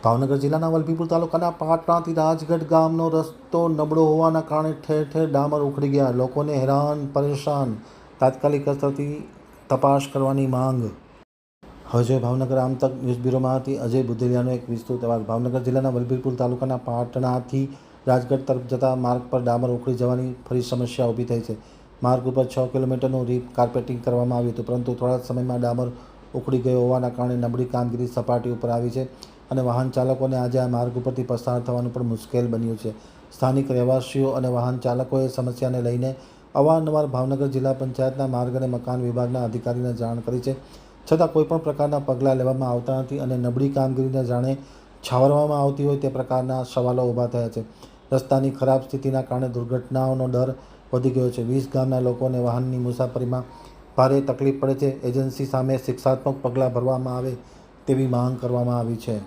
ભાવનગર જિલ્લાના વલભીપુર તાલુકાના પાટણાથી રાજગઢ ગામનો રસ્તો નબળો હોવાના કારણે ઠેર ઠેર ડામર ઉખડી ગયા. લોકોને હેરાન પરેશાન. તાત્કાલિક અસરથી તપાસ કરવાની માંગ. હવે જોઈએ ભાવનગર આમતક ન્યૂઝ બ્યુરોમાંથી અજય બુધેલિયાનો એક વિસ્તૃત અહેવાલ. ભાવનગર જિલ્લાના વલભીપુર તાલુકાના પાટણાથી રાજગઢ તરફ જતા માર્ગ પર ડામર ઉખડી જવાની ફરી સમસ્યા ઊભી થઈ છે. માર્ગ ઉપર 6 કિલોમીટરનું કાર્પેટિંગ કરવામાં આવ્યું હતું, પરંતુ થોડા સમયમાં ડામર ઉખડી ગયો હોવાના કારણે નબળી કામગીરી સપાટી ઉપર આવી છે અને વાહન ચાલકોને આજે આ માર્ગ ઉપરથી પસાર થવાનું પણ મુશ્કેલ બન્યું છે. સ્થાનિક રહેવાસીઓ અને વાહન ચાલકોએ સમસ્યાને લઈને અવારનવાર ભાવનગર જિલ્લા પંચાયતના માર્ગ અને મકાન વિભાગના અધિકારીને જાણ કરી છે, છતાં કોઈપણ પ્રકારના પગલાં લેવામાં આવતા નથી અને નબળી કામગીરીને જાણે છાવરવામાં આવતી હોય તે પ્રકારના સવાલો ઊભા થયા છે. રસ્તાની ખરાબ સ્થિતિના કારણે દુર્ઘટનાઓનો ડર વધી ગયો છે. 20 ગામના લોકોને વાહનની મુસાફરીમાં ભારે તકલીફ પડે છે. એજન્સી સામે શિક્ષાત્મક પગલાં ભરવામાં આવે તેવી માંગ કરવામાં આવી છે.